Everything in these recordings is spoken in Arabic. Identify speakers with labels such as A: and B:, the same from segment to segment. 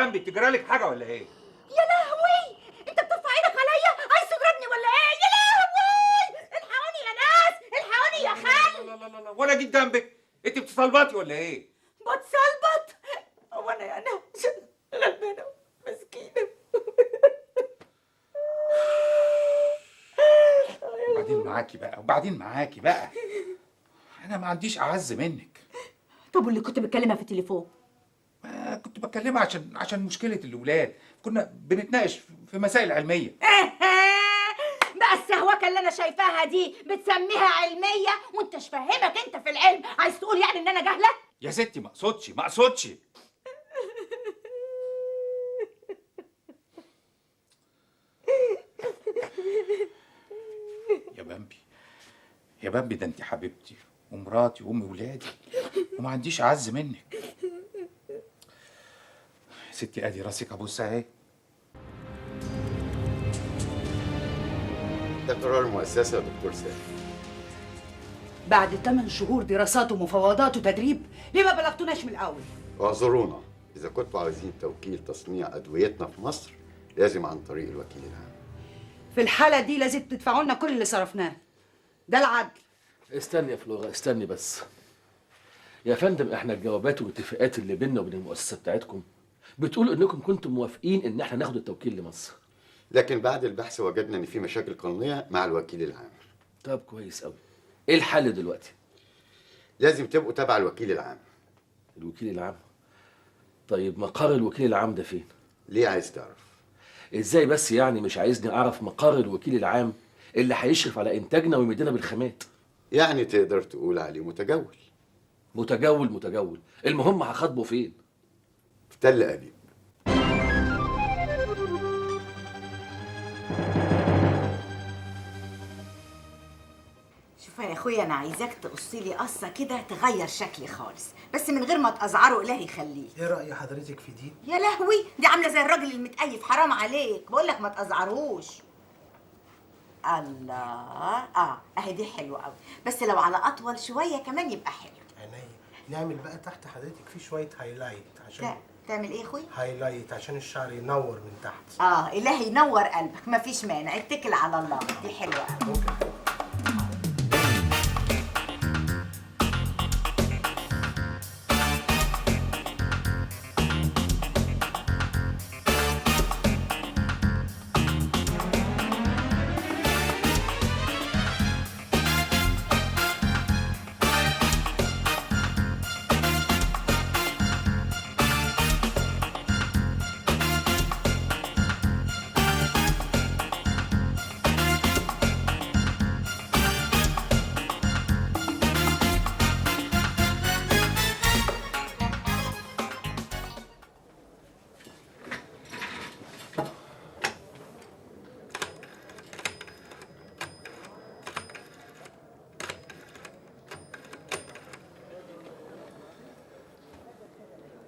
A: بامبي تجرالك حاجه ولا ايه؟
B: يا لهوي، انت بترفع ايدك عليا؟ عايز تضربني ولا ايه؟ يا لهوي، الحقوني يا ناس، الحقوني يا خال.
A: لا لا لا لا، وانا جيت جنبك، انت بتصلبطي ولا ايه؟
B: بتسلبط؟ هو انا يا ناس غلبانه مسكينه.
A: وبعدين معاكي بقى، انا ما عنديش اعز منك.
B: طب واللي كنت بتكلمها في التليفون؟
A: ما كنت بكلمها عشان مشكله الاولاد، كنا بنتناقش في مسائل علميه.
B: بقى السهوكه اللي انا شايفاها دي بتسميها علميه وانتش فاهمك انت في العلم؟ عايز تقول يعني ان انا جاهله؟
A: يا ستي ما اقصدش. يا بامبي ده انت حبيبتي ومراتي وام ولادي، وما عنديش اعز منك. يا ستي ادي راسك ابوسها اهي.
C: ده قرار المؤسسة يا دكتور سامي.
D: بعد 8 شهور دراسات ومفاوضات وتدريب، ليه ما بلغتوناش من الأول؟
C: اعذرونا، إذا كنتوا عاوزين توكيل تصنيع أدويتنا في مصر لازم عن طريق الوكيل العام.
D: في الحالة دي لازم تدفعوا لنا كل اللي صرفناه. ده العدل.
E: استني يا فلورا، استني بس. يا فندم، احنا الجوابات والاتفاقات اللي بيننا وبين المؤسسة بتاعتكم بتقول انكم كنتم موافقين ان احنا ناخد التوكيل لمصر.
C: لكن بعد البحث وجدنا إن في مشاكل قانونية مع الوكيل العام.
E: طب كويس قوي. ايه الحل دلوقتي؟
C: لازم تبقوا تبع الوكيل العام.
E: الوكيل العام؟ طيب مقر الوكيل العام ده فين؟
C: ليه عايز تعرف؟
E: ازاي بس يعني مش عايزني اعرف مقر الوكيل العام اللي هيشرف على انتاجنا ويمدنا بالخامات؟
C: يعني تقدر تقول عليه متجول.
E: متجول، المهم هخاطبه فين؟
C: في تل أبيب.
B: شوف يا اخويا، انا عايزاك تقصي لي قصه كده تغير شكلي خالص، بس من غير ما تقزعره الهي يخليه.
F: ايه رأي حضرتك في دي؟
B: يا لهوي، دي عامله زي الراجل المتقيف، حرام عليك، بقول لك ما تقزعرهوش. الله، اهي دي حلوه قوي، بس لو على اطول شويه كمان يبقى حلو.
F: عينيا. نعمل بقى تحت حضرتك في شويه هايلايت عشان
B: تعمل ايه يا اخويا؟
F: هايلايت عشان الشعر ينور من تحت.
B: الهي ينور قلبك، مفيش مانع، اتكل على الله، دي حلوه قوي.
F: ممكن.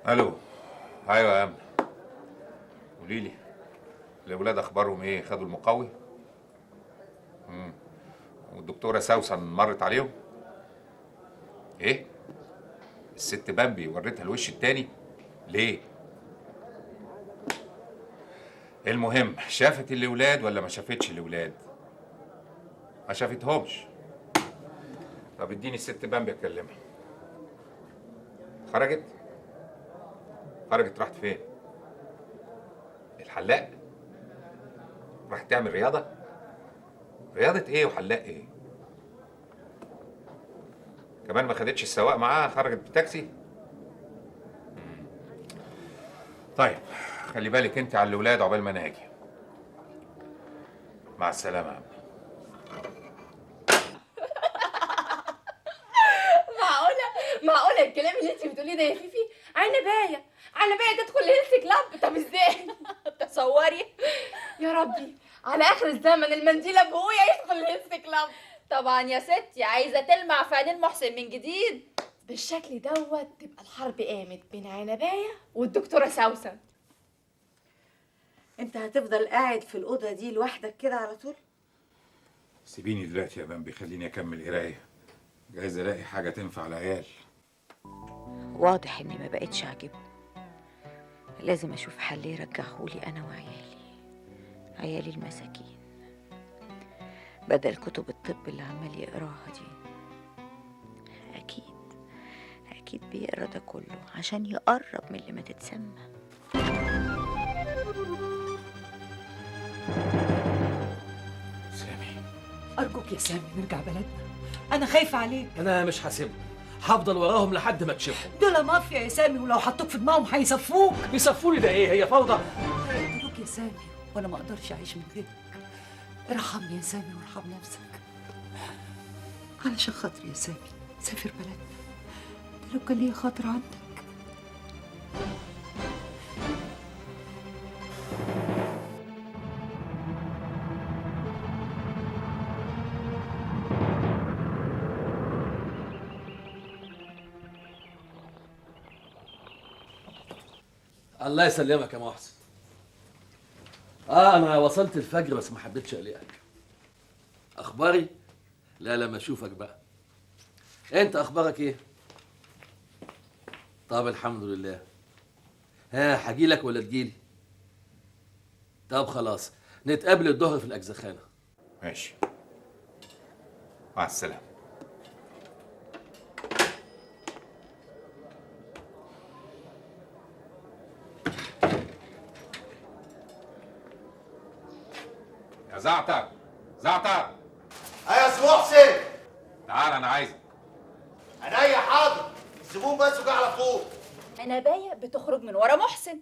A: الو. ايوه يا امنه، قولي لي الاولاد اخبارهم ايه؟ خدوا المقوي؟ والدكتوره سوسن مرت عليهم؟ ايه؟ الست بامبي وريتها الوش التاني؟ ليه؟ المهم شافت الاولاد ولا ما شافتش الاولاد؟ ما شافتهمش. طب اديني الست بامبي اكلمها. خرجت راحت فين؟ الحلاق؟ راحت تعمل رياضة؟ رياضة ايه وحلاق ايه؟ كمان ما خدتش السواق معاها، خرجت بتاكسي؟ طيب خلي بالك انت على الاولاد عقبال ما انا اجي. مع السلامة يا عم.
G: معقولة الكلام اللي انت بتقوليه ده يا فيفي؟ عنباية تدخل الهيلث كلاب؟ طب ازاي؟ تصوري يا ربي على اخر الزمن المنديل ابويا يدخل الهيلث كلاب.
H: طبعا يا ستي، عايزة تلمع في عينين محسن من جديد.
G: بالشكل دوت تبقى الحرب قامت بين عنباية والدكتورة سوسن.
B: انت هتفضل قاعد في الاوضه دي لوحدك كده على طول؟
A: سيبيني دلوقتي يا بامبي، خليني اكمل قرايه، جايز الاقي حاجه تنفع العيال.
B: واضح اني ما بقتش عاجبني. لازم اشوف حل يرجعهولي انا وعيالي، عيالي المساكين، بدل كتب الطب اللي عمال يقراها دي. اكيد بيقرا ده كله عشان يقرب من اللي ما تتسمى.
A: سامي،
D: ارجوك يا سامي نرجع بلدنا، انا خايفه عليك.
E: انا مش هسيبهم، هفضل وراهم لحد ما اكشفهم.
D: دول مافيا يا سامي، ولو حطوك في دماغهم هيصفوك.
E: بيصفوني ده ايه؟ هي فوضى.
D: هيقتلوك يا سامي، وانا ما اقدرش اعيش من غيرك. ارحمني يا سامي وارحم نفسك، علشان خاطري يا سامي سافر بلدنا، ده لو كان ليا خاطر عندك.
E: الله يسلمك يا محسن. انا وصلت الفجر بس ما حبيتش اقلقك. اخباري؟ لا لما اشوفك بقى. انت اخبارك ايه؟ طب الحمد لله. ها هجيلك ولا تجيلي؟ طب خلاص نتقابل الظهر في الاجزخانه.
A: ماشي، مع السلامة. يا زعتر، زعتر،
I: ايوه يا سي محسن.
A: تعال أنا عايزك.
I: عينيا حاضر، الزبون بس وجع على طول.
H: عنباية بتخرج من ورا محسن.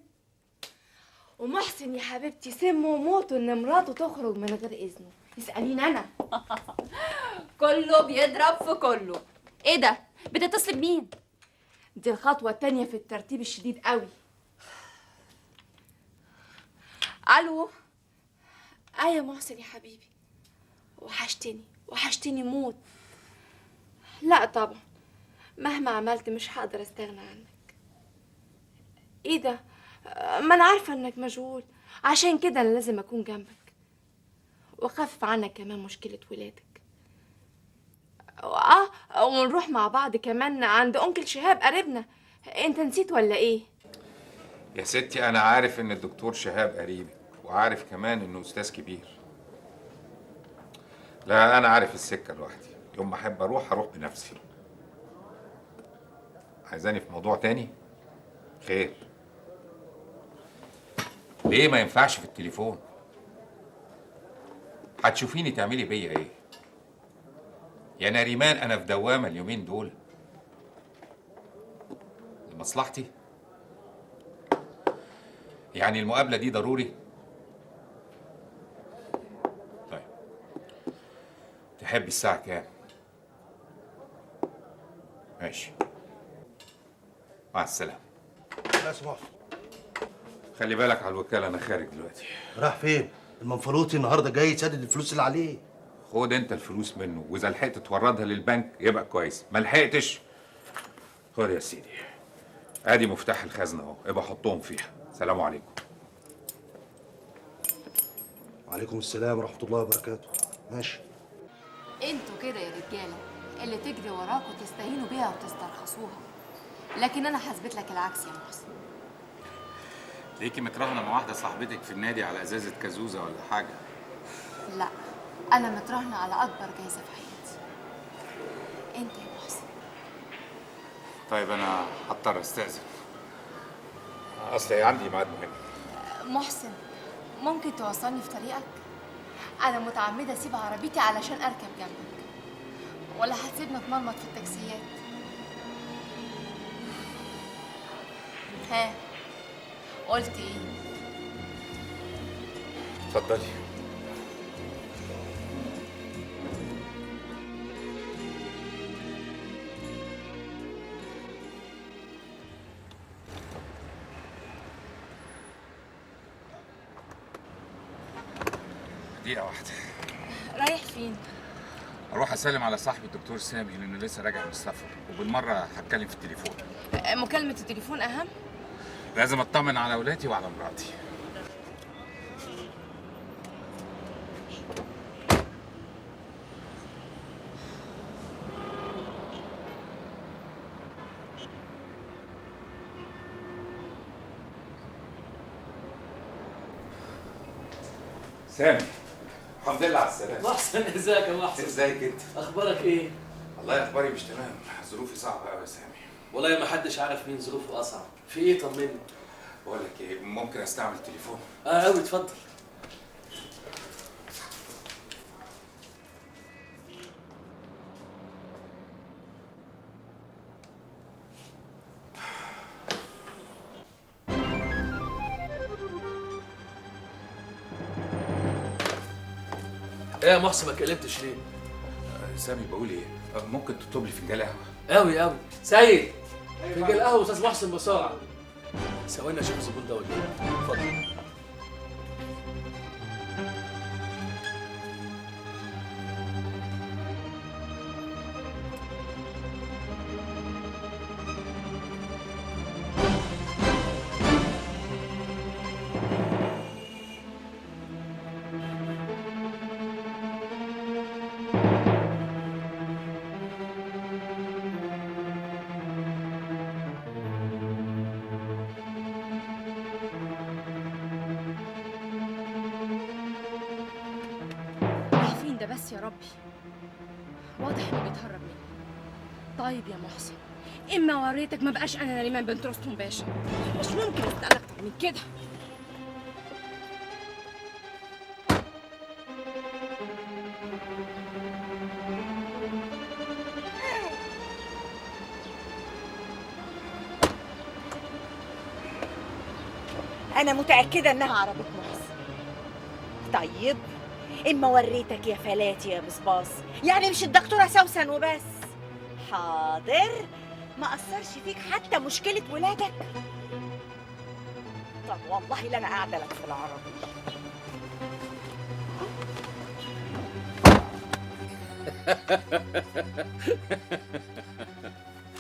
G: ومحسن يا حبيبتي سمه وموته ان مراته تخرج من غير اذنه. اساليني انا.
H: كله بيضرب في كله. ايه ده؟ بتتصل بمين؟
G: دي الخطوه التانيه في الترتيب الشديد قوي. الو. يا محسن يا حبيبي، وحشتني موت. لا طبعا، مهما عملت مش هقدر استغنى عنك. ايه ده؟ ما انا عارفه انك مشغول، عشان كده انا لازم اكون جنبك واخفف عنك كمان مشكله ولادك. ونروح مع بعض كمان عند انكل شهاب قريبنا. انت نسيت ولا ايه؟
A: يا ستي أنا عارف إن الدكتور شهاب قريبك، وعارف كمان إنه أستاذ كبير. لا أنا عارف السكة لوحدي، يوم ما أحب أروح بنفسي. عايزاني في موضوع تاني؟ خير. ليه ما ينفعش في التليفون؟ هتشوفيني تعملي بيا ايه؟ يا ناريمان انا في دوامه اليومين دول لمصلحتي. يعني المقابله دي ضروري؟ طيب تحبي الساعه كام؟ ماشي، مع السلامه.
F: لا سي محسن.
A: خلي بالك على الوكاله، انا خارج دلوقتي.
F: راح فين؟ المنفلوطي النهارده جاي يسدد الفلوس اللي عليه.
A: خد انت الفلوس منه، واذا لحقت توردها للبنك يبقى كويس، ما لحقتش خد يا سيدي، ادي مفتاح الخزنه اهو، ابقى حطهم فيها. سلام عليكم.
F: وعليكم السلام ورحمه الله وبركاته. ماشي.
G: انتوا كده يا رجاله اللي تجري وراكوا تستهينوا بيها وتسترخصوها، لكن انا هثبت لك العكس يا محسن.
A: ليكي متراهنه مع واحده صاحبتك في النادي على ازازه كازوزه ولا حاجه؟
G: لا، انا متراهنه على اكبر جايزه في حياتي، انت يا محسن.
A: طيب انا هضطر استاذن، اصلي عندي ميعاد مهم.
G: محسن، ممكن توصلني في طريقك؟ انا متعمده اسيب عربيتي علشان اركب جنبك، ولا هتسيبني اتمرمط في التاكسيات؟ ها، قلت ايه؟
A: اتفضلي. دقيقة واحدة.
G: رايح فين؟
A: اروح اسلم على صاحبي الدكتور سامي لانه لسه راجع من السفر، وبالمرة هتكلم في التليفون.
G: مكالمة التليفون أهم؟
A: لازم اطمن على ولادي وعلى مراتي. سامي، الحمد لله على السلامة.
E: محسن ازيك يا محسن؟
A: ازيك انت؟
E: اخبارك ايه؟
A: والله اخباري مش تمام، ظروفي صعبة قوي يا سامي.
E: والله ما حدش عارف مين ظروفه اصعب. في ايه طمني؟
A: بقول لك ايه، ممكن استعمل التليفون؟
E: قوي اتفضل. ايه يا محسن ما اتكلمتش ليه؟
A: سامي بقول ايه، ممكن تطلب لي فنجان قهوة؟
E: قوي سيد فنجان قهوه استاذ محسن بسرعه. ثواني اشوف الزبون ده ولا ايه. اتفضل.
G: فين ده بس يا ربي؟ واضح انه بيتهرب مني. طيب يا محسن، اما وريتك ما بقاش انا نريمان بنت رستم باشا. مش ممكن استنى اكتر من كده.
B: أنا متأكدة إنها عربية محسن. طيب إما وريتك يا فلاتي يا بصباص، يعني مش الدكتورة سوسن وبس. حاضر، ما أثرش فيك حتى مشكلة ولادك. طب والله لا أنا قاعدة لك في العربية.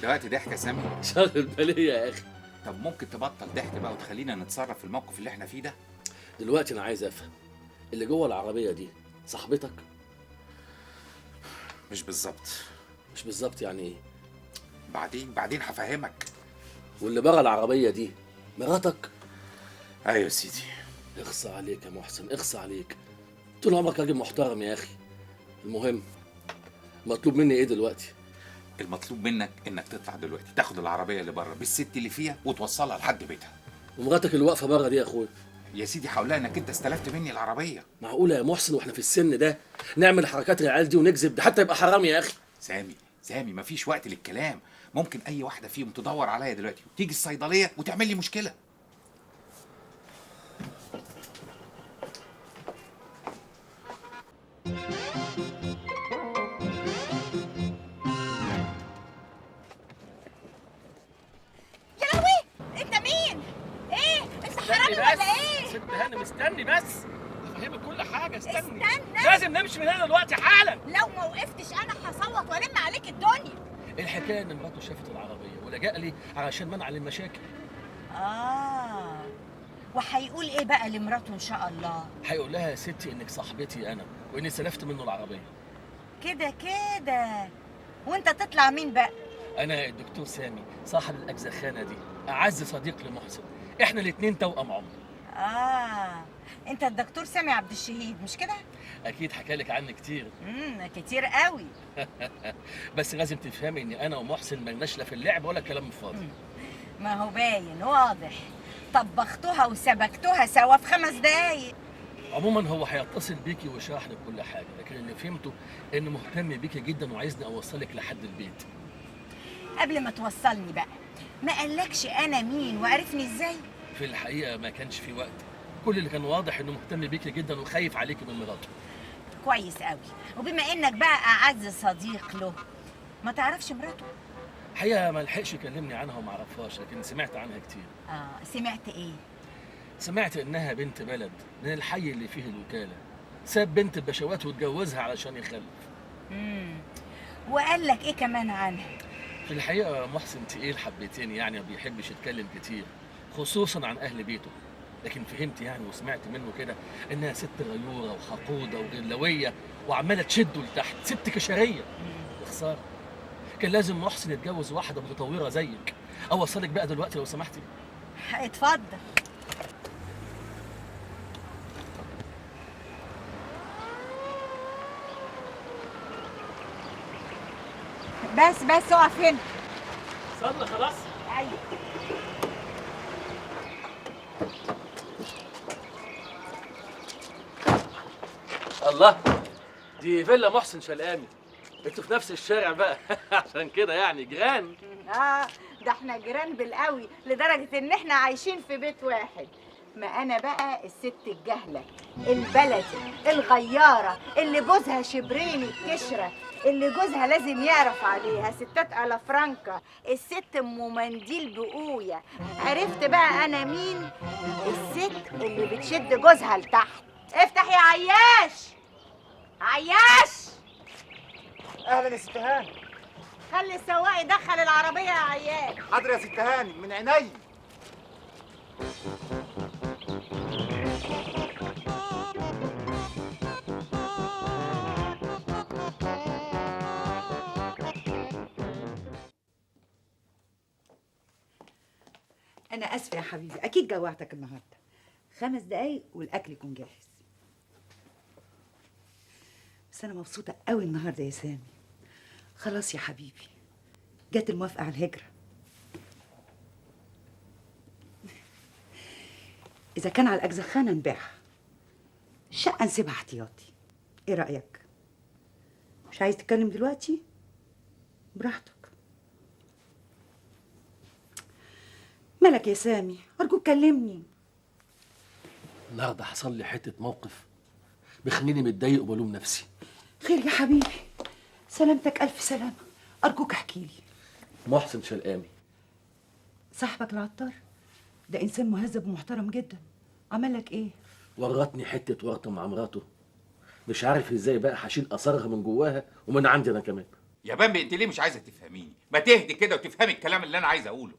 A: دلوقتي ضحك يا سامي؟
E: شغل باليه يا اخي.
A: طب ممكن تبطل ضحك بقى وتخلينا نتصرف في الموقف اللي احنا فيه ده؟
E: دلوقتي انا عايز افهم، اللي جوه العربيه دي صاحبتك؟
A: مش بالظبط.
E: مش بالظبط يعني ايه؟
A: بعدين هفهمك.
E: واللي بره العربيه دي مراتك؟
A: ايوه يا سيدي.
E: اخصى عليك يا محسن، اخصى عليك. طول عمرك راجل محترم يا اخي. المهم مطلوب مني ايه دلوقتي؟
A: المطلوب منك انك تطلع دلوقتي تاخد العربيه اللي بره بالست اللي فيها وتوصلها لحد بيتها.
E: ومراتك اللي واقفه بره دي يا اخويا؟
A: يا سيدي هقول لها انك انت استلفت مني العربيه.
E: معقوله يا محسن واحنا في السن ده نعمل حركات العيال دي ونكذب؟ ده حتى يبقى حرام يا اخي.
A: سامي مفيش وقت للكلام. ممكن اي واحده فيهم تدور عليا دلوقتي وتيجي الصيدليه وتعمل لي مشكله.
B: يا لهوي، أنت مين؟ إيه؟ أنت حرامي ولا إيه؟
E: ست هانم استني بس، افهمك كل حاجه.
B: استنى.
E: لازم نمشي من هنا دلوقتي حالا.
B: لو ما وقفتش أنا هصوت وألم عليك الدنيا.
E: الحكايه ان مراته شافت العربيه ولجأ لي علشان منع للمشاكل.
B: وهيقول إيه بقى لمراته إن شاء الله؟
E: هيقول لها يا ستي انك صاحبتي انا واني سلفت منه العربيه.
B: كده وأنت تطلع مين بقى؟
E: انا الدكتور سامي صاحب الاجزخانه دي، اعز صديق لمحسن. احنا الاتنين توأم عمر.
B: أنت الدكتور سامي عبد الشهيد مش كده؟
E: اكيد حكى لك عني كتير.
B: كتير قوي.
E: بس لازم تفهمي ان انا ومحسن ملناش لا في اللعب ولا كلام فاضي.
B: ما هو باين واضح، طبختوها وسبكتوها سوا في 5 دقايق.
E: عموما هو هيتصل بيكي ويشرح لك كل حاجه، لكن اللي فهمته انه مهتم بيكي جدا وعايزني اوصلك لحد البيت.
B: قبل ما توصلني بقى، ما قالكش انا مين وعرفني ازاي؟
E: في الحقيقه ما كانش في وقت. كل اللي كان واضح انه مهتم بيكي جدا وخايف عليكي من مراته.
B: كويس قوي. وبما انك بقى اعز صديق له، ما تعرفش مراته؟
E: الحقيقه ما لحقش يكلمني عنها وما اعرفهاش، لكن سمعت عنها كتير.
B: سمعت ايه؟
E: سمعت انها بنت بلد من الحي اللي فيه الوكاله، ساب بنت البشوات واتجوزها علشان يخلف.
B: وقال لك ايه كمان عنها؟
E: في الحقيقه محسن تقيل حبتين، يعني ما بيحبش يتكلم كتير خصوصا عن اهل بيته، لكن فهمت يعني وسمعت منه كده انها ست غيوره وحقوده وغلويه وعماله تشده لتحت، ست كشريه. خساره، كان لازم محسن يتجوز واحده متطوره زيك. اوصلك بقى دلوقتي لو سمحتي؟
B: اتفضل. بس اقف هنا.
E: صلى خلاص.
B: ايوه.
E: الله، دي فيلا محسن شلقامي. انتوا في نفس الشارع بقى عشان كده يعني جيران.
B: ده احنا جيران بالقوي لدرجة ان احنا عايشين في بيت واحد. ما انا بقى الست الجهلة البلدي الغيارة اللي جوزها شبرين الكشرة، اللي جوزها لازم يعرف عليها، ستات ألا فرانكا، الست ام منديل بقوية. عرفت بقى انا مين؟ الست اللي بتشد جوزها لتحت. افتح يا عياش، عياش.
I: اهلا يا ست هاني.
B: خلي السواق يدخل العربية يا عياش.
I: حاضر يا ست هاني، من عيني.
D: أنا آسفة يا حبيبي، أكيد جوعتك النهاردة. 5 دقايق والأكل يكون جاهز. بس أنا مبسوطة قوي النهاردة يا سامي. خلاص يا حبيبي، جت الموافقة على الهجرة. إذا كان على الأجزخانة نبيعها، الشقة نسيبها احتياطي. إيه رأيك؟ مش عايز تتكلم دلوقتي؟ براحتك. مالك يا سامي؟ أرجوك كلمني.
E: النهارده حصل لي حته موقف بيخليني متضايق وبلوم نفسي.
D: خير يا حبيبي؟ سلامتك، ألف سلامة. أرجوك احكي لي.
E: محسن شلقامي
D: صاحبك العطار ده إنسان مهذب ومحترم جدا. عمل لك إيه؟
E: ورطني حته ورطه مع مراته، مش عارف ازاي بقى هشيل اثرها من جواها ومن عندي انا كمان.
A: يا بامبي انت ليه مش عايزه تفهميني؟ ما تهدي كده وتفهمي الكلام اللي انا عايز اقوله.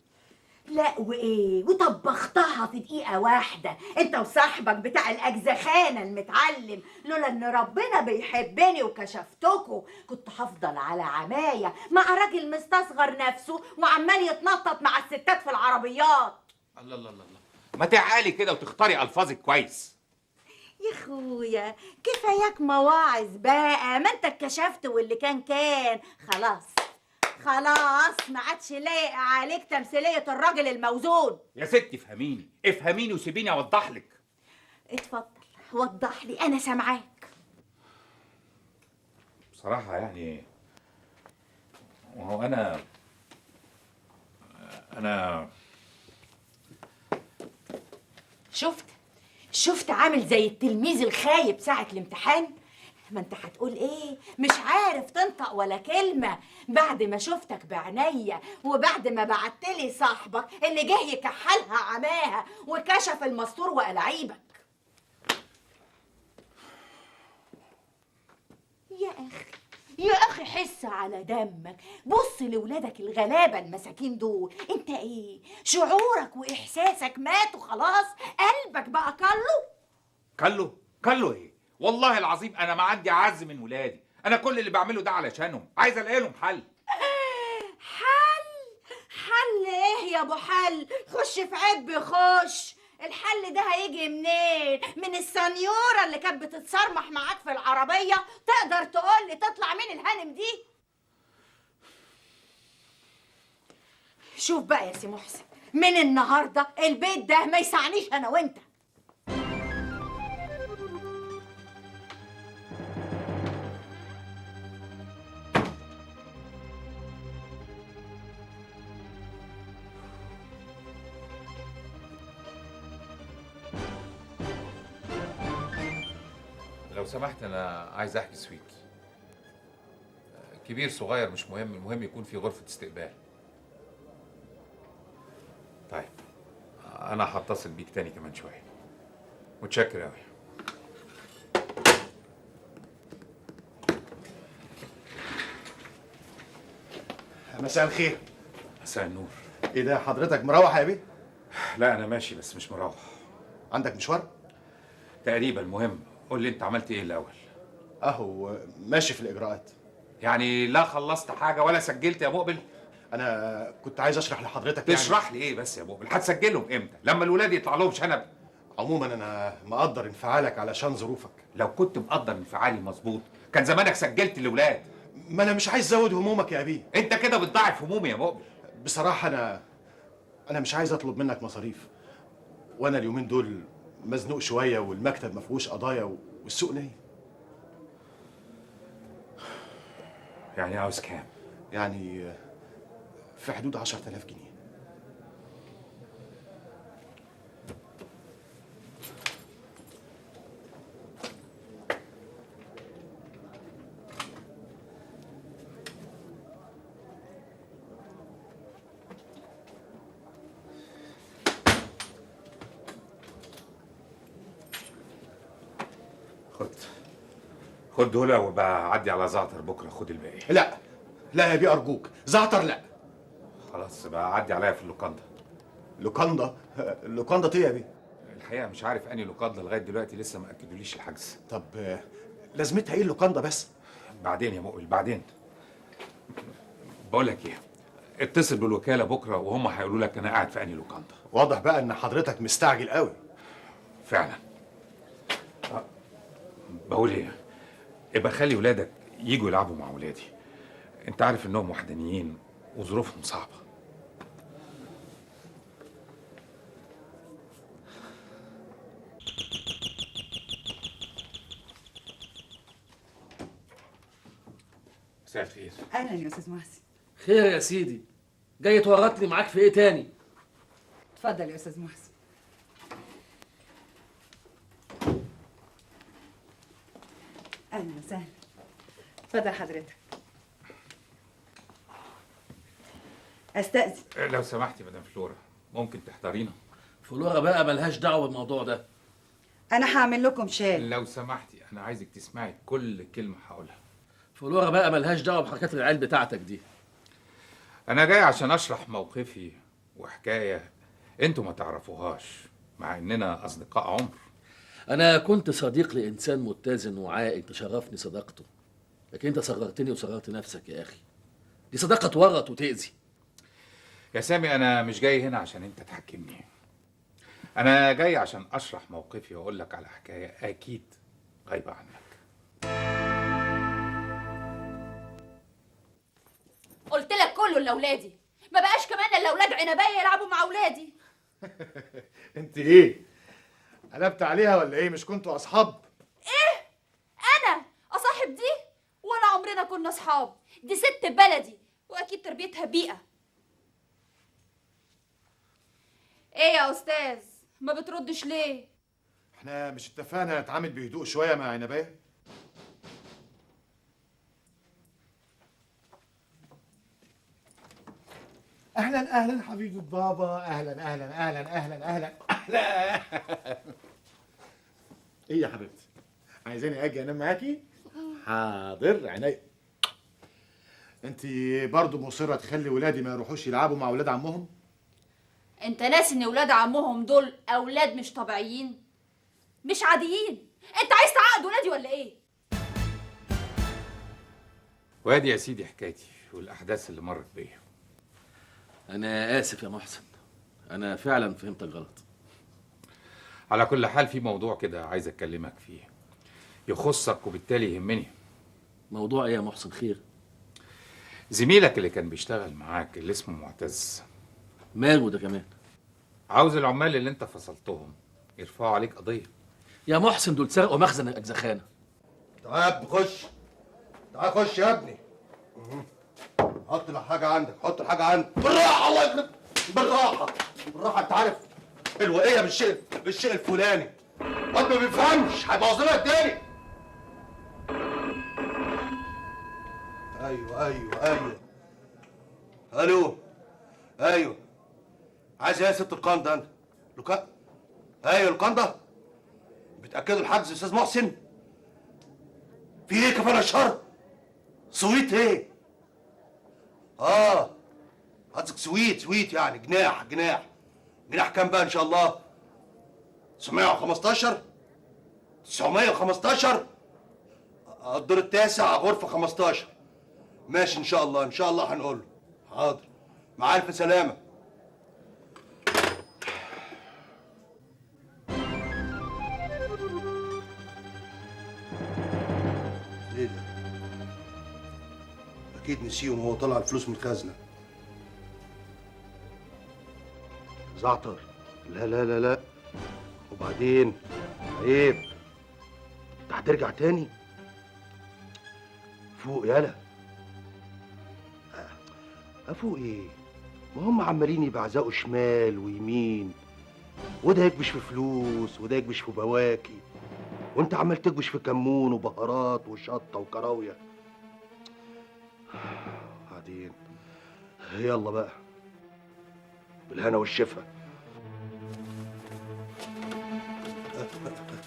B: لا وايه، وطبختها في دقيقة واحدة انت وصاحبك بتاع الأجزخانة المتعلم. لولا ان ربنا بيحبني وكشفتكوا كنت هفضل على عماية مع راجل مستصغر نفسه وعمال يتنطط مع الستات في العربيات.
A: الله الله الله الله، ما تعالي كده وتختاري الفاظك كويس.
B: يا اخويا كفاياك مواعظ بقى، ما انت اتكشفت واللي كان خلاص خلاص، ما عادش لايق عليك تمثيلية الراجل الموزون.
A: يا ستي افهميني افهميني وسيبيني اوضح لك.
B: اتفضل وضح لي، انا سامعاك.
A: بصراحة يعني وهو أنا
B: شفت عامل زي التلميذ الخايب ساعة الامتحان؟ ما انت هتقول ايه؟ مش عارف تنطق ولا كلمة بعد ما شفتك بعينيا وبعد ما بعتلي صاحبك اللي جه يكحلها عماها وكشف المستور وألاعيبك. يا أخي حس على دمك، بص لولادك الغلابة المساكين دول. انت ايه؟ شعورك وإحساسك ماتوا خلاص، قلبك بقى
A: كله ايه؟ والله العظيم انا ما عندي اعز من ولادي، انا كل اللي بعمله ده علشانهم، عايز الاقي لهم حل.
B: حل ايه يا ابو حل؟ خش في عب، خش. الحل ده هيجي منين؟ من السنيوره اللي كانت بتتصرمح معاك في العربيه؟ تقدر تقول لي تطلع مين الهانم دي؟ شوف بقى يا سي محسن، من النهارده البيت ده ما يسعنيش انا وانت.
A: لو سمحت انا عايز احجز سويت، كبير صغير مش مهم، المهم يكون في غرفة استقبال. طيب انا هتصل بيك تاني كمان شوية. متشكر اوي.
I: مساء الخير.
A: مساء النور.
I: ايه ده حضرتك مروح يا بيه؟
A: لا انا ماشي بس مش مروح.
I: عندك مشوار؟
A: تقريبا. المهم قول لي انت عملت ايه الاول؟
I: اهو ماشي في الاجراءات.
A: يعني لا خلصت حاجة ولا سجلت يا مقبل؟
I: انا كنت عايز اشرح لحضرتك
A: تشرح لي ايه بس يا مقبل؟ هتسجلهم امتى؟ لما الولاد يطلع لهم شنب؟
I: عموما انا مقدر انفعالك علشان ظروفك.
A: لو كنت مقدر انفعالي مظبوط كان زمانك سجلت الاولاد.
J: ما انا مش عايز ازود همومك يا ابي.
A: انت كده بتضاعف همومي يا مؤمن.
J: بصراحه انا مش عايز اطلب منك مصاريف، وانا اليومين دول مزنوق شويه والمكتب ما فيهوش قضايا والسوق نايم.
A: يعني عاوز كام؟
J: يعني في حدود 10,000 جنيه.
A: خد دول وبقى عدي على زعتر بكره خد الباقي.
J: لا لا يا بيه ارجوك، زعتر لا.
A: خلاص بقى عدي عليا في اللوكاندا.
J: لوكاندا؟ لوكاندا ايه يا بيه؟
A: الحقيقه مش عارف انهي لوكاندا لغايه دلوقتي لسه ما اكدوليش الحجز.
J: طب لازمتها ايه اللوكاندا بس؟
A: بعدين يا مقبل بعدين. بقول لك ايه، اتصل بالوكاله بكره وهم هيقولوا لك انا قاعد في انهي لوكاندا.
J: واضح بقى ان حضرتك مستعجل قوي.
A: فعلا. بقول ايه، ابقى خلي ولادك يجوا يلعبوا مع ولادي. انت عارف انهم وحدانيين وظروفهم صعبه. مساء الخير.
D: اهلا يا استاذ محسن.
E: خير يا سيدي، جاي تورطني معاك في ايه تاني؟
D: اتفضل يا استاذ محسن. اهلا وسهلا. اتفضل حضرتك. استاذن.
A: لو سمحتي مدام فلورا، ممكن تحضرينا؟
E: فلورا بقى ملهاش دعوه بالموضوع ده.
D: انا هعمل لكم شاي.
A: لو سمحتي انا عايزك تسمعي كل كلمه هقولها.
E: فلورا بقى ملهاش دعوه بحركات العيال بتاعتك دي.
A: انا جاي عشان اشرح موقفي وحكايه انتوا ما تعرفوهاش، مع اننا اصدقاء عمر.
E: انا كنت صديق لانسان متزن وعاقل تشرفني صداقته، لكن انت صغرتني وصغرت نفسك يا اخي. دي صداقه تورط وتاذي.
A: يا سامي انا مش جاي هنا عشان انت تحكمني، انا جاي عشان اشرح موقفي واقول لك على حكايه اكيد غايبه عنك.
H: قلت لك كله لاولادي، ما بقاش كمان الا اولاد عنبايه يلعبوا مع اولادي.
J: انت ايه؟ قلبت عليها ولا ايه؟ مش كنتوا اصحاب؟
H: ايه؟ انا اصاحب دي؟ ولا عمرنا كنا اصحاب. دي ست بلدي واكيد تربيتها بيئه. ايه يا استاذ ما بتردش ليه؟
J: احنا مش اتفقنا نتعامل بهدوء شويه مع عنبايه؟
I: اهلا اهلا حبيبه بابا، اهلا اهلا اهلا اهلا اهلا اهلا.
J: ايه يا حبيبتي؟ عايزاني اجي انام معاكي؟ حاضر عينيا. انت برضو مصره تخلي ولادي ما يروحوش يلعبوا مع ولاد عمهم؟
H: انت ناسي ان ولاد عمهم دول اولاد مش طبيعيين، مش عاديين. انت عايز تعقد ولادي ولا ايه؟
A: وادي يا سيدي حكايتي والاحداث اللي مرت بيا.
E: انا اسف يا محسن، انا فعلا فهمتك غلط.
A: على كل حال في موضوع كده عايز اكلمك فيه، يخصك وبالتالي يهمني.
E: موضوع ايه يا محسن؟ خير.
A: زميلك اللي كان بيشتغل معاك اللي اسمه معتز،
E: ماله ده كمان؟
A: عاوز العمال اللي انت فصلتهم يرفعوا عليك قضيه.
E: يا محسن دول سرقوا مخزن الاجزخانه.
I: تعال يا ابني خش، تعال خش يا ابني. حط الحاجة عندك، حط الحاجة عندك بالراحة. الله يكرمك بالراحة بالراحة. انت عارف الوقية بالشيء الفلاني، واد ما بيفهمش هيبوظ لنا الدنيا. ايوه الو ايوه. عايز ايه يا ست القنده انت؟ ايوه القنده. بتاكدوا الحجز يا استاذ محسن؟ في ايه كفاله الشر؟ سويت ايه؟ قصدك سويت يعني جناح كام بقى ان شاء الله؟ 915 915 الدور التاسع غرفه 15. ماشي ان شاء الله هنقول له. حاضر مع الف سلامه. ايه ده؟ اكيد نسيهم وهو طلع الفلوس من الخزنه. زعتر، لا لا لا لا، وبعدين عيب، انت هترجع تاني؟ فوق يالا. افوق ايه؟ ما هم عمالين يبعزقوا شمال ويمين، وده يكبش في فلوس وده يكبش في بواكي، وانت عمال تكبش في كمون وبهارات وشطه وكراويه. بعدين يلا بقى بالهنا والشفا.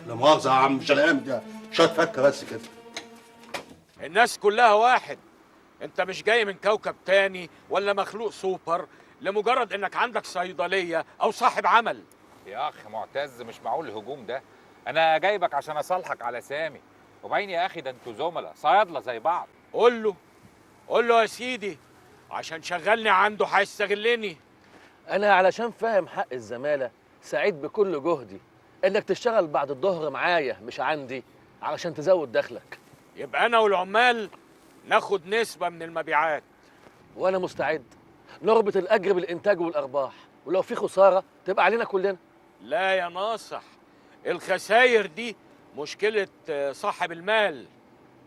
I: لا مؤاخذة يا عم شلقام، ده شوية فكة بس كده.
K: الناس كلها واحد، انت مش جاي من كوكب تاني ولا مخلوق سوبر لمجرد انك عندك صيدلية او صاحب عمل.
A: يا اخ معتز مش معقول الهجوم ده، انا جايبك عشان اصالحك على سامي، وباين يا اخي ده انتوا زملاء صيادله زي بعض.
K: قول له يا سيدي عشان شغلني عنده هيستغلني.
E: انا علشان فاهم حق الزماله سعيد بكل جهدي انك تشتغل بعد الظهر معايا مش عندي علشان تزود دخلك.
K: يبقى انا والعمال ناخد نسبة من المبيعات.
E: وانا مستعد نربط الاجر بالانتاج والارباح، ولو في خساره تبقى علينا كلنا.
K: لا يا ناصح، الخساير دي مشكلة صاحب المال.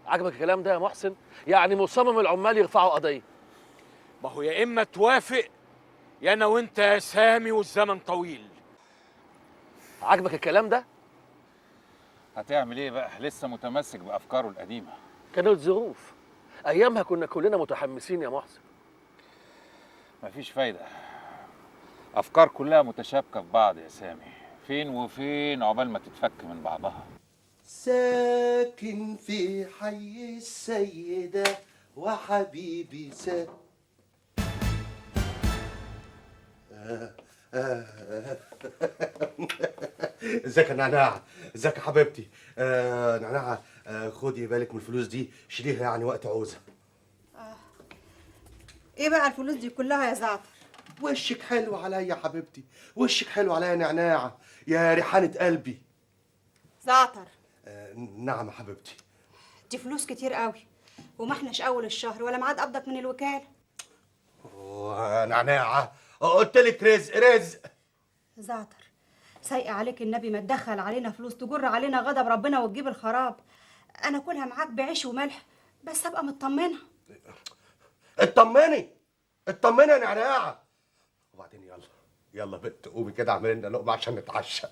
E: عجبك الكلام ده يا محسن؟ يعني مصمم العمال يرفعوا قضيه.
K: ما هو يا اما توافق يا انا وانت يا سامي والزمن طويل.
E: عجبك الكلام ده؟
A: هتعمل ايه بقى؟ لسه متمسك بافكاره القديمه.
E: كانت ظروف، ايامها كنا كلنا متحمسين يا محسن.
A: مفيش فايده، افكار كلها متشابكه في بعض يا سامي، فين وفين عقبال ما تتفك من بعضها.
I: ساكن في حي السيدة وحبيبي ازيك يا نعناع؟ ازيك يا حبيبتي؟ نعناع، خدي بالك من الفلوس دي، شيليها يعني وقت عوزة.
D: ايه بقى الفلوس دي كلها يا زعتر؟
I: وشك حلو عليا يا حبيبتي، وشك حلو عليا يا نعناعة يا ريحانة قلبي.
L: زعتر،
I: نعم يا حبيبتي.
L: دي فلوس كتير قوي، وما احناش اول الشهر ولا ميعاد قبضك من الوكاله.
I: نعناعة، قلت لك رزق رزق.
L: زعتر، سايقه عليك النبي ما تدخل علينا فلوس تجر علينا غضب ربنا وتجيب الخراب. انا كلها معاك بعيش وملح بس ابقى مطمنه.
I: اطمني اطمني يا نعناعة. وبعدين يلا بنت قومي كده اعملي لنا لقمة عشان نتعشى.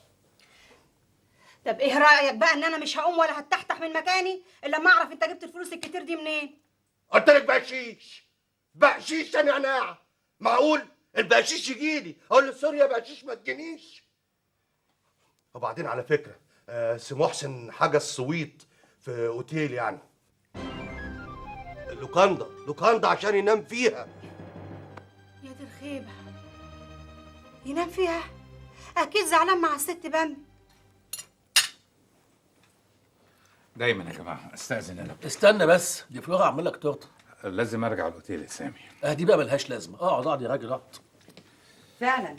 L: طب ايه رايك بقى ان انا مش هقوم ولا هتحتح من مكاني الا لما اعرف انت جبت الفلوس الكتير دي منين؟
I: قلت لك بقشيش بقشيش يا نعناعة. معقول البقشيش يجيلي اقول له سوري يا بقشيش ما تجينيش؟ وبعدين على فكرة سي محسن حجز سويت في اوتيل يعني، لوكاندا عشان ينام فيها.
L: يا دي الخيبه، ينام فيها؟ اكيد زعلان مع الست بامبي.
A: دايما يا جماعه استاذن انا.
E: استنى بس، دي فلوره اعمل لك تورته.
A: لازم ارجع الاوتيل يا سامي.
E: دي بقى ملهاش لازمه، اقعد يا راجل اقعد.
D: فعلا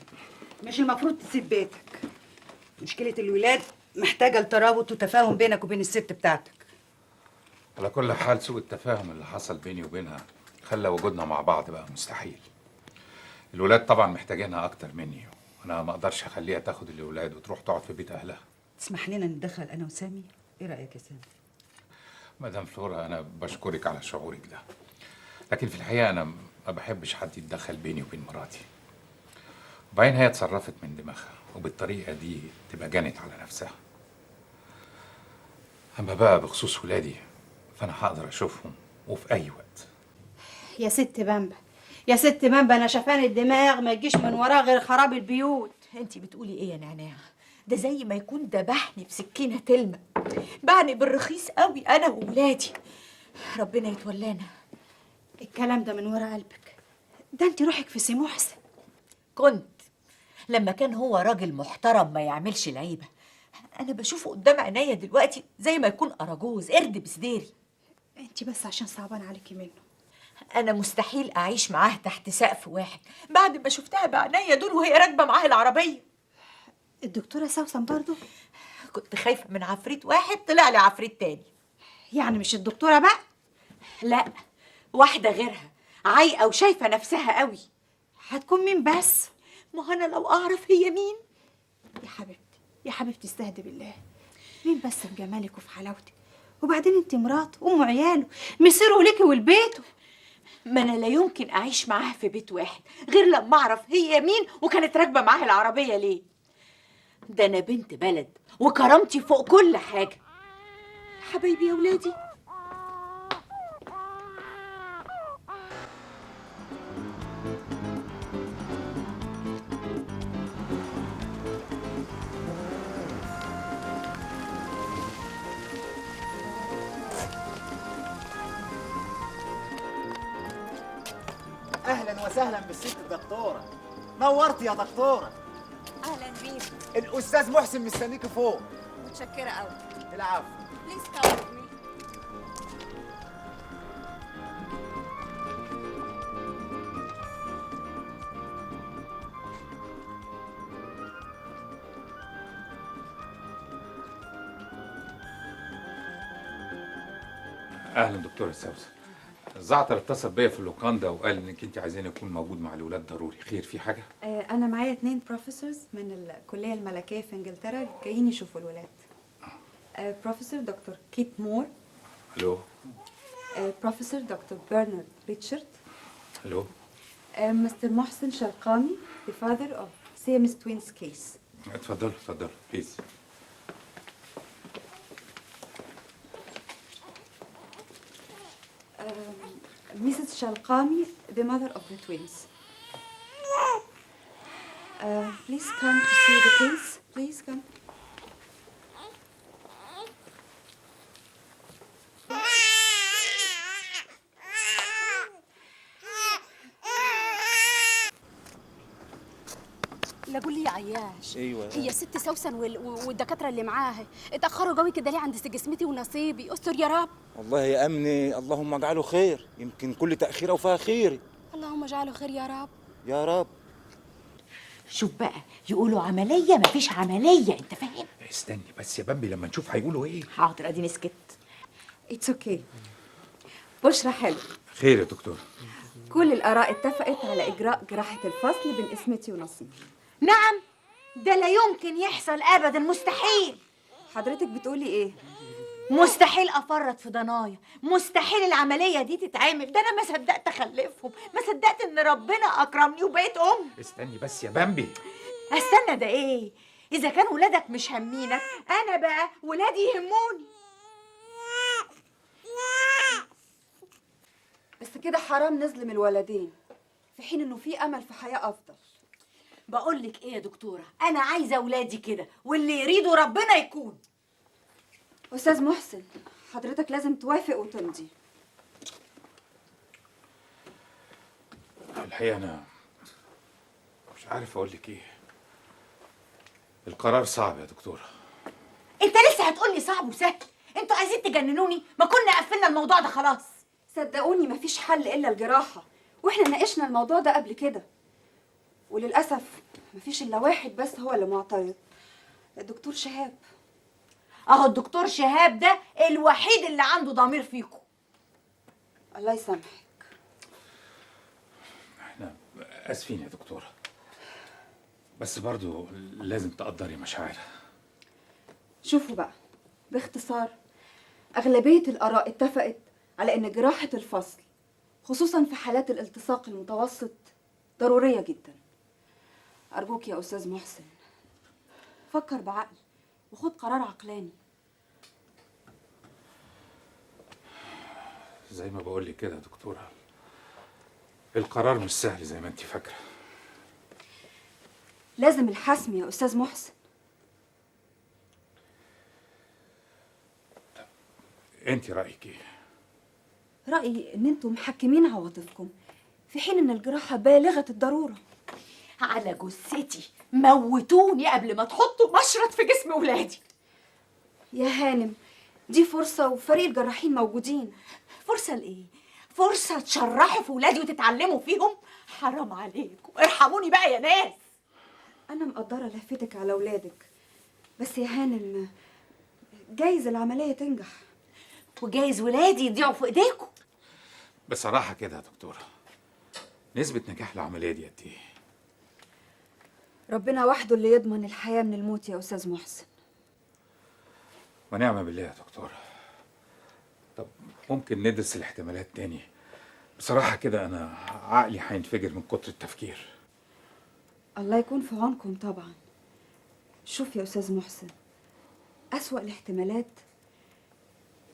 D: مش المفروض تسيب بيتك. مشكلة الولاد محتاجة لترابط وتفاهم بينك وبين الست بتاعتك.
A: على كل حال سوء التفاهم اللي حصل بيني وبينها خلى وجودنا مع بعض بقى مستحيل. الولاد طبعا محتاجينها اكتر مني، وانا ما اقدرش اخليها تاخد الولاد وتروح تقعد في بيت اهلها.
D: تسمح لنا نتدخل انا وسامي؟ ايه رأيك يا سامي؟
A: مدام فلورا انا بشكرك على شعورك ده، لكن في الحقيقه انا ما بحبش حد يتدخل بيني وبين مراتي. وبعدين هي اتصرفت من دماغها وبالطريقه دي تبقى جنت على نفسها. اما بقى بخصوص ولادي فانا هقدر اشوفهم وفي اي وقت.
L: يا ست بامبا، يا ست بامبا، انا شفان الدماغ ما يجيش من وراه غير خراب البيوت.
B: انتي بتقولي ايه يا نعناع؟ ده زي ما يكون ذبحني بسكينه تلمع، بعني بالرخيص قوي انا وولادي. ربنا يتولانا.
L: الكلام ده من ورا قلبك؟ ده انت روحك في سي محسن.
B: كنت لما كان هو راجل محترم ما يعملش العيبه، انا بشوفه قدام عينيا دلوقتي زي ما يكون اراجوز قرد بسديري.
L: انت بس عشان صعبان عليكي منه.
B: انا مستحيل اعيش معاه تحت سقف واحد بعد ما شفتها بعينيا دول وهي راكبه معاه العربيه.
L: الدكتوره سوسن برضو؟
B: كنت خايفه من عفريت واحد طلع لي عفريت تاني.
L: يعني مش الدكتوره بقى؟
B: لا، واحدة غيرها عايقة وشايفة نفسها قوي. هتكون مين بس؟ ما أنا لو أعرف هي مين.
L: يا حبيبتي يا حبيبتي استهدي بالله، مين بس في جمالك وفي حلاوتك؟ وبعدين انت مراته وام عياله، مصيره ليكي ولبيته.
B: ما أنا لا يمكن أعيش معاها في بيت واحد غير لما أعرف هي مين وكانت راكبة معاها العربية ليه. ده أنا بنت بلد وكرامتي فوق كل حاجة. حبايبي يا ولادي،
M: اهلا وسهلا بالست الدكتوره، نورتي يا دكتوره.
B: أهلا بيك.
M: الاستاذ محسن مستنيكي فوق.
B: متشكرة قوي.
M: العفو.
B: Please come with me.
A: اهلا دكتور السوسن. الزعتر اتصل بيا في اللوكاندا وقال انك انت عايزين يكون موجود مع الاولاد ضروري. خير في حاجه؟
L: انا معايا 2 بروفيسورز من الكليه الملكيه في انجلترا جايين يشوفوا الولاد. بروفيسور دكتور كيت مور.
A: الو.
L: بروفيسور دكتور برنارد ريتشارد.
A: الو.
L: مستر محسن شرقامي the father of Siamese twins case.
A: اتفضلوا اتفضلوا بليز.
L: Mrs. Shalqami, the mother of the twins. Please come to see the case. Please come.
N: لا قول لي يا عياش.
O: ايوه
N: هي ست سوسن والدكاتره اللي معاها اتاخروا قوي كده ليه عند جسمتي ونصيبي؟ استر يا رب.
O: والله يا امني اللهم اجعله خير، يمكن كل تاخيره وفيها خير.
N: اللهم اجعله خير يا رب.
O: يا رب.
B: شوف بقى، يقولوا عملية مفيش عملية، انت فاهم؟
A: استني بس يا بامبي لما نشوف هيقولوا ايه.
B: حاضر اديني سكت.
L: It's okay. بشرى حلو.
A: خير يا دكتور.
L: كل الآراء اتفقت على إجراء جراحة الفصل بين اسمتي ونصيبي.
B: نعم، ده لا يمكن يحصل أبدا، مستحيل.
L: حضرتك بتقولي إيه؟
B: مستحيل أفرط في ضنايا، مستحيل العملية دي تتعمل. ده أنا ما صدقت أخلفهم، ما صدقت إن ربنا أكرمني وبقيت أم.
A: استني بس يا بامبي.
B: استنى ده إيه؟ إذا كان ولادك مش هامينك، أنا بقى ولادي يهموني.
L: بس كده حرام نظلم الولدين في حين إنه في أمل في حياة أفضل.
B: بقول لك إيه يا دكتورة، أنا عايزة ولادي كده، واللي يريده ربنا يكون.
L: أستاذ محسن، حضرتك لازم توافق وتمضي.
A: الحقيقة أنا مش عارف أقول لك إيه. القرار صعب يا دكتورة.
B: أنت لسه هتقولي صعب وسهل؟ أنتوا عايزين تجننوني؟ ما كنا قفلنا الموضوع ده خلاص.
L: صدقوني مفيش حل إلا الجراحة، وإحنا ناقشنا الموضوع ده قبل كده، وللأسف مفيش إلا واحد بس هو اللي معترض، الدكتور شهاب.
B: اهو الدكتور شهاب ده الوحيد اللي عنده ضمير فيكم.
L: الله يسامحك.
A: احنا اسفين يا دكتورة، بس برضو لازم تقدري مشاعرها.
L: شوفوا بقى، باختصار أغلبية الآراء اتفقت على إن جراحة الفصل خصوصا في حالات الالتصاق المتوسط ضرورية جدا. أرجوك يا أستاذ محسن فكر بعقل وخد قرار عقلاني.
A: زي ما بقول لك كده يا دكتورة، القرار مش سهل زي ما انت فاكرة.
L: لازم الحسم يا أستاذ محسن.
A: انت رأيك ايه؟
L: رأيي إن أنتم محكمين عواطفكم في حين إن الجراحة بالغة الضرورة.
B: على جثتي موتوني قبل ما تحطوا مشرط في جسم ولادي.
L: يا هانم دي فرصة وفريق الجراحين موجودين.
B: فرصة لإيه؟ فرصة تشرحوا في ولادي وتتعلموا فيهم؟ حرام عليكم، ارحموني بقى يا ناس.
L: أنا مقدرة لفتك على ولادك، بس يا هانم جايز العملية تنجح
B: وجايز ولادي يضيعوا في إيديكم.
A: بصراحة كده يا دكتورة، نسبة نجاح العملية دي قد ايه؟
L: ربنا وحده اللي يضمن الحياة من الموت يا أستاذ محسن.
A: ونعم بالله يا دكتورة. طب ممكن ندرس الاحتمالات تاني؟ بصراحة كده أنا عقلي هينفجر من كتر التفكير.
L: الله يكون في عونكم طبعا. شوف يا أستاذ محسن، أسوأ الاحتمالات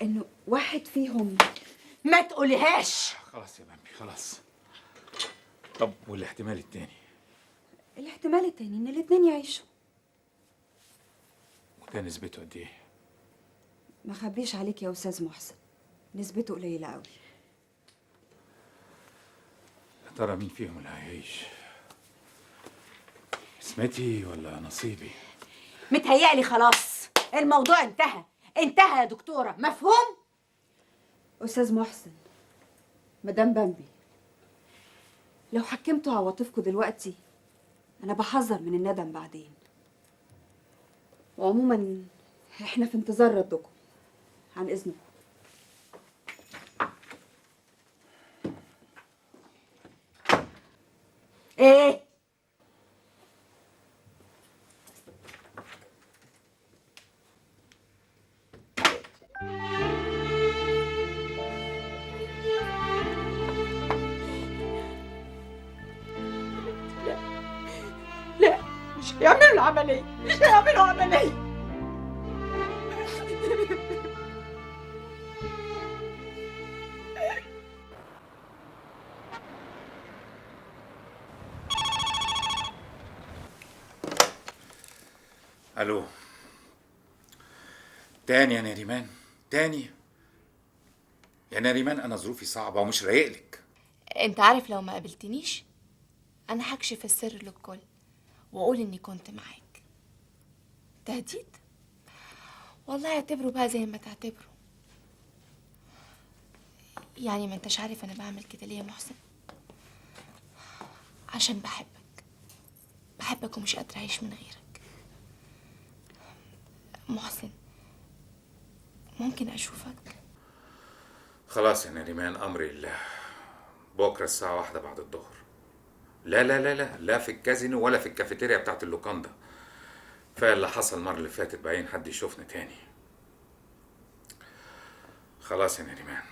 L: إنه واحد فيهم
B: ما تقوليهاش.
A: خلاص يا بامبي خلاص. طب والاحتمال التاني؟
L: الاحتمال التاني إن الاتنين يعيشوا.
A: وده نسبته قد ايه؟
L: ما خبيش عليك يا أستاذ محسن، نسبته قليلة قوي.
A: يا ترى مين فيهم اللي هيعيش؟ اسمتي ولا نصيبي؟
B: متهيألي خلاص الموضوع انتهى. انتهى يا دكتورة، مفهوم؟
L: أستاذ محسن، مدام بامبي، لو حكمتوا عواطفكم دلوقتي أنا بحذر من الندم بعدين. وعموما احنا في انتظار ردكم. عن إذنكم.
B: ايه؟ لا مش هيعملوا العملية، مش هيعملوا عملية.
A: الو. تاني يا نريمان، تاني يا نريمان، انا ظروفي صعبه ومش رايقلك.
G: انت عارف لو ما قابلتنيش انا هكشف السر للكل واقول اني كنت معاك. تهديد؟ والله اعتبره بقى زي ما تعتبره. يعني ما انتش عارف انا بعمل كده ليه يا محسن؟ عشان بحبك ومش قادرة اعيش من غيرك. محسن، ممكن اشوفك؟
A: خلاص يا نريمان، امري لله. بكره الساعه 1 بعد الظهر. لا لا لا لا لا في الكازينو ولا في الكافيتيريا بتاعت اللوكاندا. كفايه اللي حصل المره اللي فاتت، بعدين حد يشوفنا تاني. خلاص يا نريمان،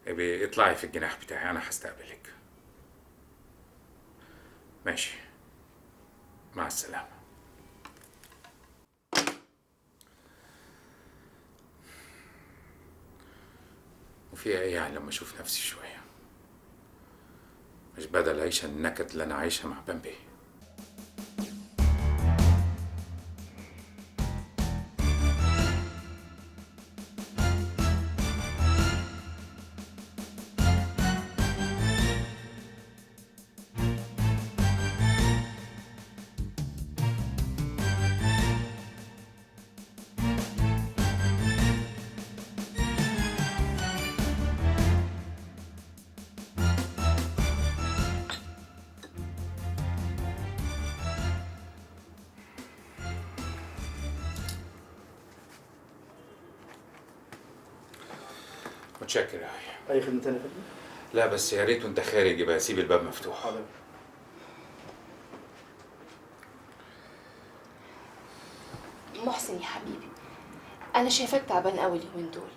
A: ابقي اطلعي في الجناح بتاعي، انا هستقبلك. ماشي، مع السلامه. وفيها ايه يعني لما اشوف نفسي شويه؟ مش بدل عيشه النكد اللي انا عايشها مع بامبي. متشكر يا اخي.
F: اي خدمه تانية يا فندم؟
A: لا بس يا ريت وانت خارج يبقى سيب الباب مفتوح.
F: حاضر.
G: محسن يا حبيبي، انا شايفاك تعبان قوي اليومين دول،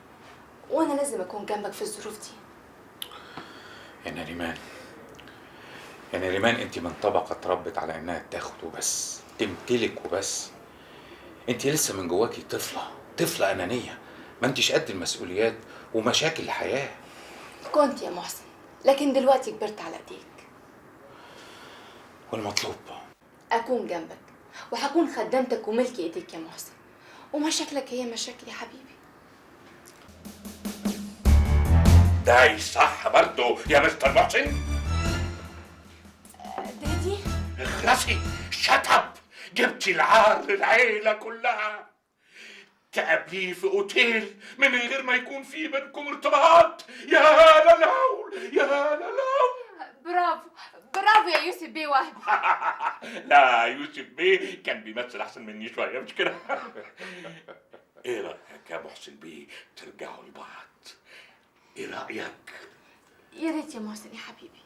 G: وانا لازم اكون جنبك في الظروف دي.
A: يا نريمان، يا نريمان، انت من طبقه اتربت على انها تاخد وبس، تمتلك وبس. انت لسه من جواكي طفله انانيه، ما انتش قد المسؤوليات ومشاكل الحياه.
G: كنت يا محسن، لكن دلوقتي كبرت على ايديك.
A: والمطلوب
G: اكون جنبك وهكون خدامتك وملك ايديك يا محسن، ومشاكلك هي مشاكلي يا حبيبي.
K: ده صح برضه يا مستر محسن؟
G: دادي
K: اخلصي، شطب. جبتي العار للعيلة كلها، تقابليه في اوتيل من غير ما يكون في بينكم ارتباط. يا للهول يا للهول.
G: برافو برافو يا يوسف بيه وهبي.
K: لا يوسف بيه كان بيمثل احسن مني شويه، مش كده؟ ايه رايك يا محسن بيه ترجعوا لبعض؟ ايه رايك؟
G: يا ريت يا محسن يا حبيبي.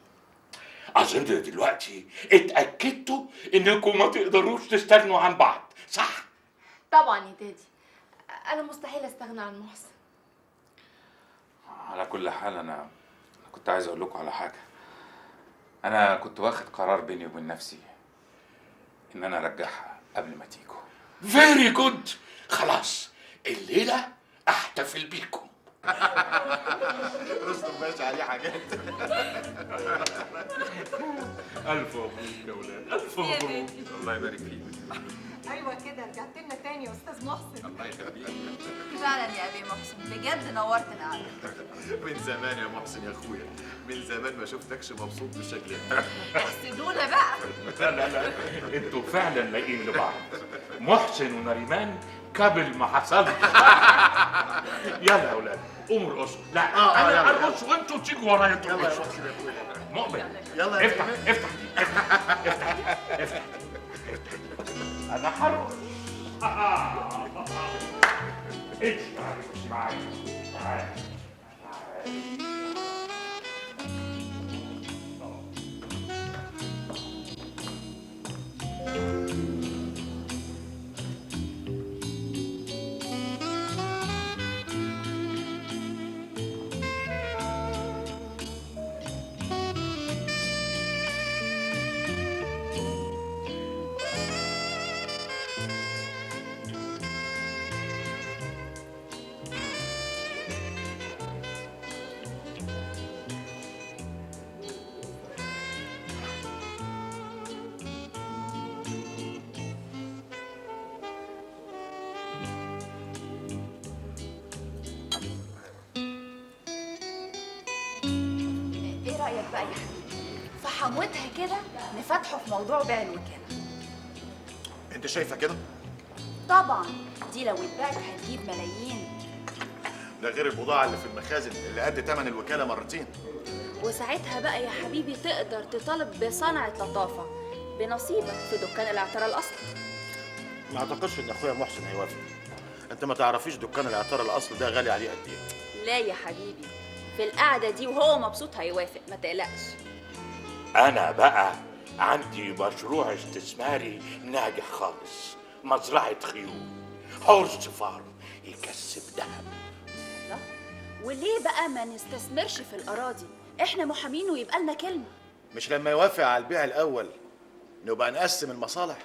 K: اظن دلوقتي اتاكدتوا انكم ما تقدروش تستغنوا عن بعض، صح؟
G: طبعا يا دادي، انا مستحيل استغنى عن محسن.
A: على كل حال انا كنت عايز اقول لكم على حاجه. انا كنت واخد قرار بيني وبين نفسي ان انا ارجعها قبل ما تيجوا.
K: فيري جود. خلاص الليله احتفل بيكم.
J: رستم ماشي عليه حاجات.
A: الف مبروك يا ولاد، الف مبروك. الله يبارك فيك.
P: ايوه كده رجعت لنا تاني يا استاذ محسن.
A: الله يخليك.
H: فعلا يا ابي محسن بجد نورتنا عليك.
J: من زمان يا محسن يا اخويا، من زمان ما شفتكش مبسوط بالشكل ده.
H: احسدونا بقى.
K: لا انتوا فعلا لاقيين لبعض. محسن ونريمان كابل ما حصلش. يلا يا اولاد قوموا ارقصوا. لا انا ارقص وانتوا تيجوا ورايا ترقصوا. مؤمن
J: يلا
K: افتح افتح دي افتح. انا هرقص. امشي معايا تعالى.
H: ايه رايك بقى يا حبيبي في حموتها كده نفتحه في موضوع بيع الوكاله؟
J: انت شايفه كده؟
H: طبعا دي لو اتباعت هتجيب ملايين،
J: ده غير البضاعه اللي في المخازن اللي قد ثمن الوكاله مرتين.
N: وساعتها بقى يا حبيبي تقدر تطالب بصنع اللطافه بنصيبك في دكان العطاره الاصلي.
J: ما اعتقدش ان اخويا محسن هيوافق. انت ما تعرفيش دكان العطاره الاصلي ده غالي عليه قد ايه.
N: لا يا حبيبي، في القعده دي وهو مبسوط هيوافق، ما تقلقش.
K: انا بقى عندي مشروع استثماري ناجح خالص. مزرعة خيول، هورس فارم يكسب ذهب.
N: لا وليه بقى ما نستثمرش في الاراضي؟ احنا محامين ويبقى لنا كلمه.
J: مش لما يوافق على البيع الاول نبقى نقسم المصالح؟